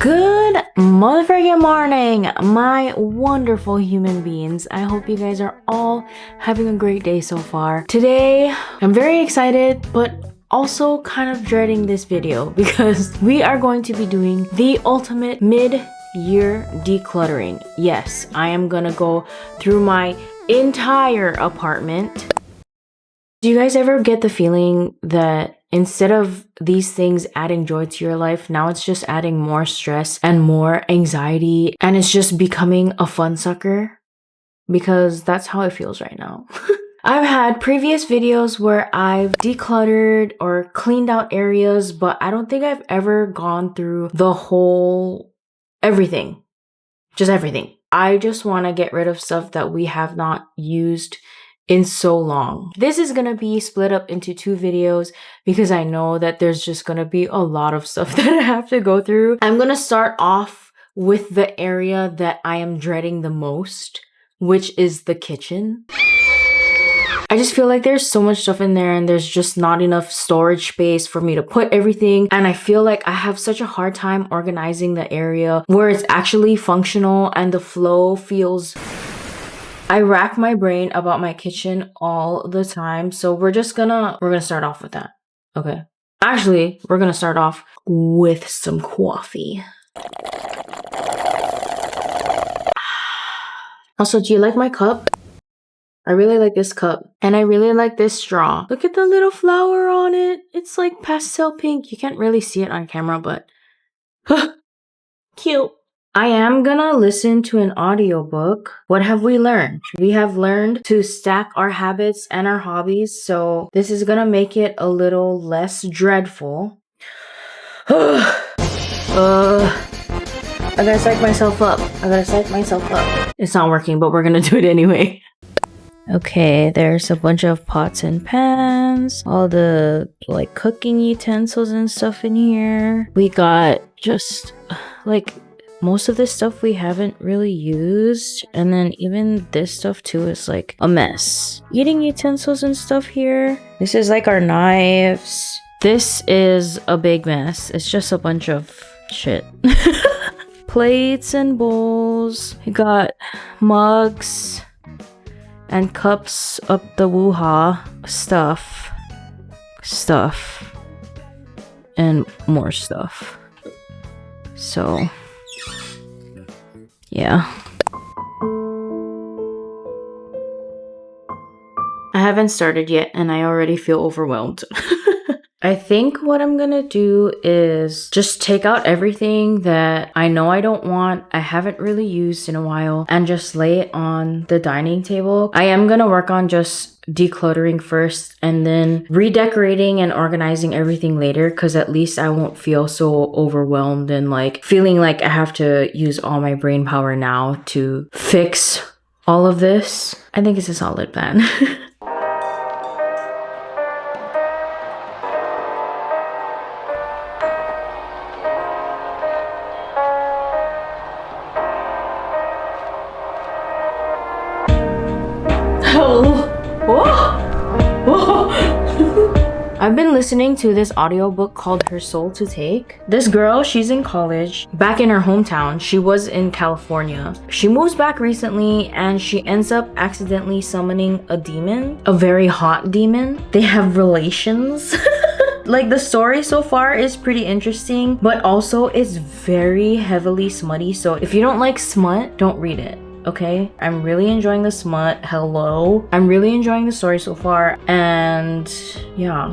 Good motherfucking morning, my wonderful human beings. I hope you guys are all having a great day so far. Today, I'm very excited, but also kind of dreading this video because we are going to be doing the ultimate mid-year decluttering. Yes, I am gonna go through my entire apartment. Do you guys ever get the feeling that instead of these things adding joy to your life, now it's just adding more stress and more anxiety, and it's just becoming a fun sucker? Because that's how it feels right now. I've had previous videos where I've decluttered or cleaned out areas, but I don't think I've ever gone through the whole everything. Just everything. I just want to get rid of stuff that we have not used in so long. This is gonna be split up into two videos because I know that there's just gonna be a lot of stuff that I have to go through. I'm gonna start off with the area that I am dreading the most, which is the kitchen. I just feel like there's so much stuff in there and there's just not enough storage space for me to put everything. And I feel like I have such a hard time organizing the area where it's actually functional and the flow feels... I rack my brain about my kitchen all the time. So we're gonna start off with that. Okay. Actually, we're gonna start off with some coffee. Also, do you like my cup? I really like this cup. And I really like this straw. Look at the little flower on it. It's like pastel pink. You can't really see it on camera, but cute. I am gonna listen to an audiobook. What have we learned? We have learned to stack our habits and our hobbies, so this is gonna make it a little less dreadful. I gotta psych myself up. It's not working, but we're gonna do it anyway. Okay, there's a bunch of pots and pans, all the like cooking utensils and stuff in here. We got just like most of this stuff we haven't really used, and then even this stuff too is like a mess. Eating utensils and stuff here. This is like our knives. This is a big mess. It's just a bunch of shit. Plates and bowls. We got mugs and cups up the woo-ha. Stuff and more stuff. So yeah. I haven't started yet and I already feel overwhelmed. I think what I'm gonna do is just take out everything that I know I don't want, I haven't really used in a while, and just lay it on the dining table. I am gonna work on just decluttering first and then redecorating and organizing everything later, because at least I won't feel so overwhelmed and like feeling like I have to use all my brain power now to fix all of this. I think it's a solid plan. I've been listening to this audiobook called Her Soul to Take. This girl, she's in college, back in her hometown. She was in California. She moves back recently and she ends up accidentally summoning a demon, a very hot demon. They have relations. Like, the story so far is pretty interesting, but also it's very heavily smutty. So if you don't like smut, don't read it. Okay, I'm really enjoying the smut. Hello, I'm really enjoying the story so far, and yeah.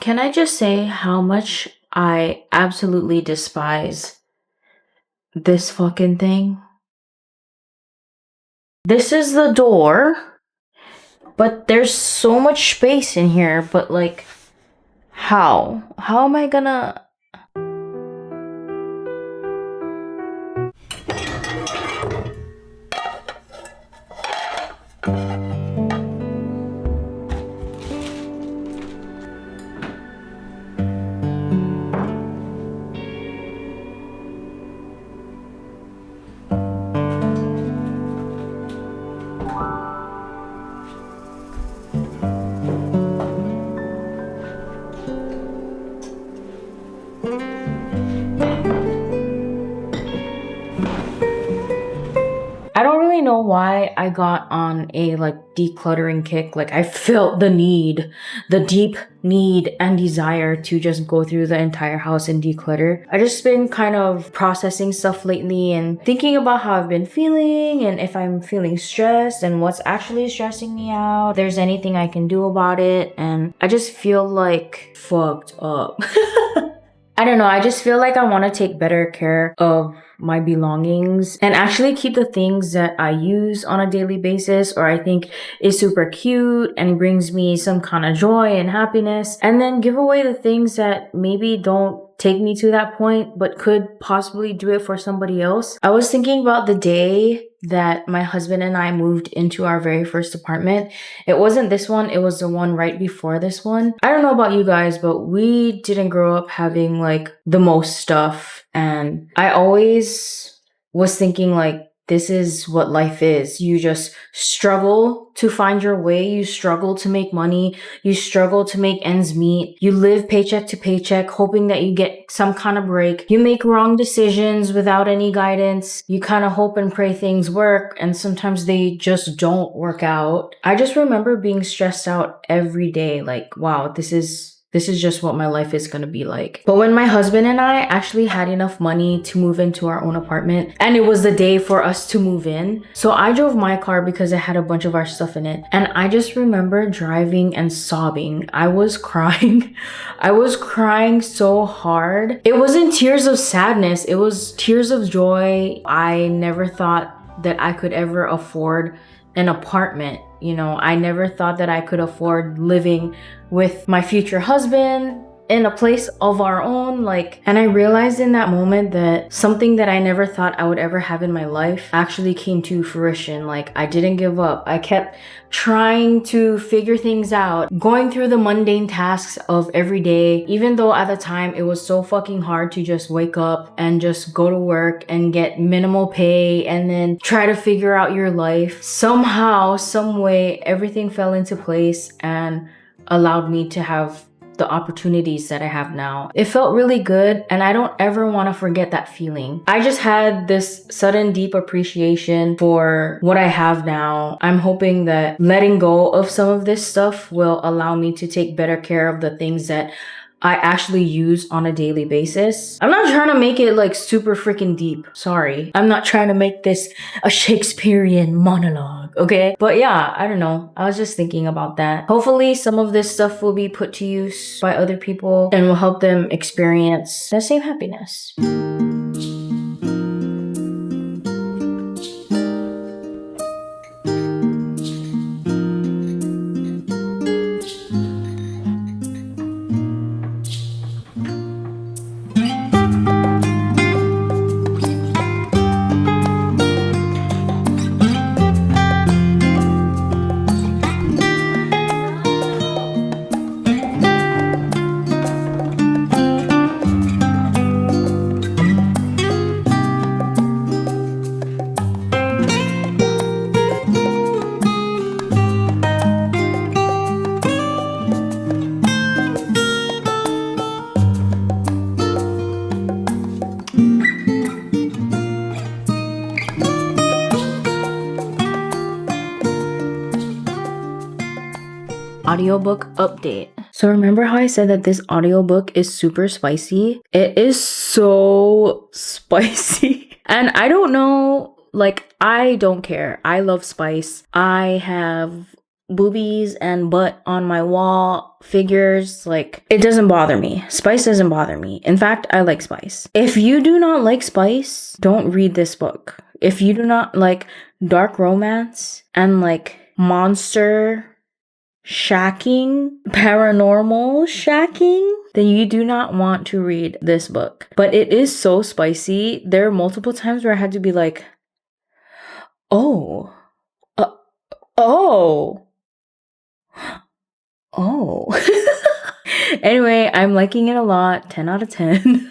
Can I just say how much I absolutely despise this fucking thing? This is the door, but there's so much space in here, but like, how? How am I gonna... I don't really know why I got on a like decluttering kick. Like I felt the need, the deep need and desire to just go through the entire house and declutter. I just been kind of processing stuff lately and thinking about how I've been feeling and if I'm feeling stressed and what's actually stressing me out. If there's anything I can do about it, and I just feel like fucked up. I don't know, I just feel like I want to take better care of my belongings and actually keep the things that I use on a daily basis or I think is super cute and brings me some kind of joy and happiness, and then give away the things that maybe don't take me to that point but could possibly do it for somebody else. I was thinking about the day that my husband and I moved into our very first apartment. It wasn't this one, it was the one right before this one. I don't know about you guys, but we didn't grow up having like the most stuff, and I always was thinking like, this is what life is. You just struggle to find your way. You struggle to make money. You struggle to make ends meet. You live paycheck to paycheck, hoping that you get some kind of break. You make wrong decisions without any guidance. You kind of hope and pray things work, and sometimes they just don't work out. I just remember being stressed out every day. Like, wow, this is just what my life is gonna be like. But when my husband and I actually had enough money to move into our own apartment, and it was the day for us to move in, so I drove my car because it had a bunch of our stuff in it. And I just remember driving and sobbing. I was crying. I was crying so hard. It wasn't tears of sadness, it was tears of joy. I never thought that I could ever afford an apartment. You know, I never thought that I could afford living with my future husband in a place of our own. Like, and I realized in that moment that something that I never thought I would ever have in my life actually came to fruition. Like, I didn't give up. I kept trying to figure things out, going through the mundane tasks of every day, even though at the time it was so fucking hard to just wake up and just go to work and get minimal pay and then try to figure out your life. Somehow, some way, everything fell into place and allowed me to have the opportunities that I have now. It felt really good, and I don't ever want to forget that feeling. I just had this sudden deep appreciation for what I have now. I'm hoping that letting go of some of this stuff will allow me to take better care of the things that I actually use on a daily basis. I'm not trying to make it like super freaking deep. Sorry. I'm not trying to make this a Shakespearean monologue, okay? But yeah, I don't know. I was just thinking about that. Hopefully some of this stuff will be put to use by other people and will help them experience the same happiness. Audiobook update. So remember how I said that this audiobook is super spicy? It is so spicy. And I don't know, like, I don't care. I love spice. I have boobies and butt on my wall figures. Like, it doesn't bother me. Spice doesn't bother me. In fact, I like spice. If you do not like spice, don't read this book. If you do not like dark romance and like monster shacking, paranormal shacking, then you do not want to read this book. But it is so spicy. There are multiple times where I had to be like, oh, oh, oh. Anyway, I'm liking it a lot. 10 out of 10.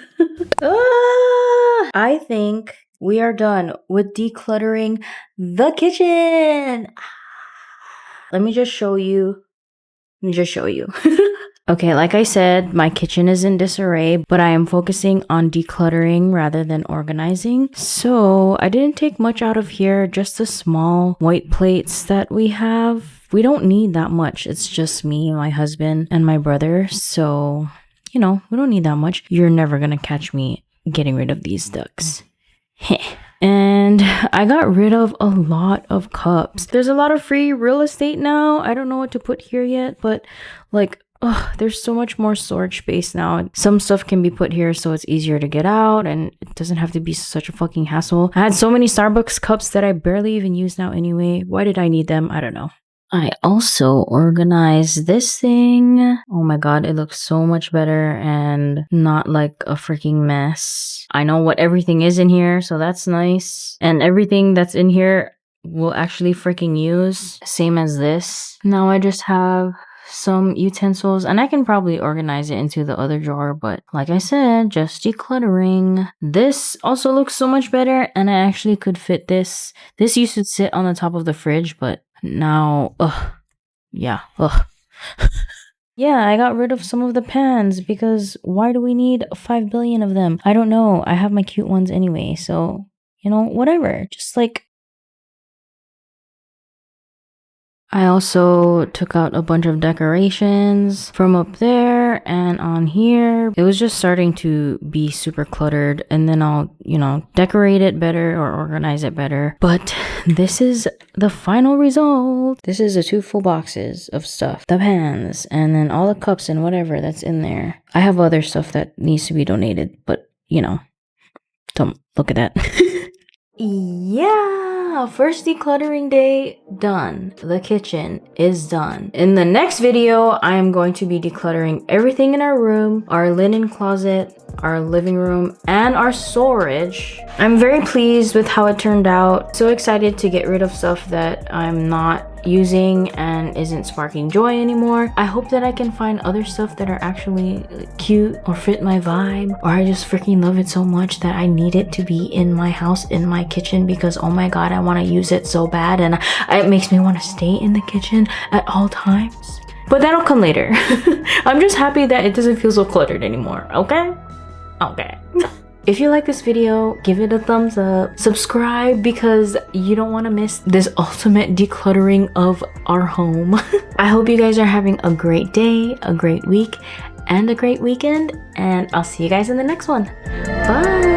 I think we are done with decluttering the kitchen. Let me just show you. Okay, like I said, my kitchen is in disarray, but I am focusing on decluttering rather than organizing. So I didn't take much out of here, just the small white plates that we have. We don't need that much. It's just me, my husband, and my brother. So, you know, we don't need that much. You're never gonna catch me getting rid of these ducks. And I got rid of a lot of cups. There's a lot of free real estate now. I don't know what to put here yet, but like, there's so much more storage space now. Some stuff can be put here so it's easier to get out and it doesn't have to be such a fucking hassle. I had so many Starbucks cups that I barely even use now anyway. Why did I need them? I don't know. I also organized this thing. Oh my god, it looks so much better and not like a freaking mess. I know what everything is in here, so that's nice. And everything that's in here will actually freaking use. Same as this. Now I just have some utensils and I can probably organize it into the other drawer, but like I said, just decluttering. This also looks so much better and I actually could fit this. This used to sit on the top of the fridge, but now, yeah, yeah, I got rid of some of the pans because why do we need 5 billion of them? I don't know. I have my cute ones anyway, so, you know, whatever. Just like, I also took out a bunch of decorations from up there and on here. It was just starting to be super cluttered and then I'll, you know, decorate it better or organize it better. But this is the final result. This is the 2 full boxes of stuff. The pans and then all the cups and whatever that's in there. I have other stuff that needs to be donated, but you know, don't look at that. Yeah, first decluttering day done. The kitchen is done. In the next video, I am going to be decluttering everything in our room, our linen closet, our living room, and our storage. I'm very pleased with how it turned out. So excited to get rid of stuff that I'm not using and isn't sparking joy anymore. I hope that I can find other stuff that are actually cute or fit my vibe, or I just freaking love it so much that I need it to be in my house, in my kitchen, because oh my god, I want to use it so bad and it makes me want to stay in the kitchen at all times. But that'll come later. I'm just happy that it doesn't feel so cluttered anymore, okay? Okay. If you like this video, give it a thumbs up. Subscribe because you don't want to miss this ultimate decluttering of our home. I hope you guys are having a great day, a great week, and a great weekend. And I'll see you guys in the next one. Bye!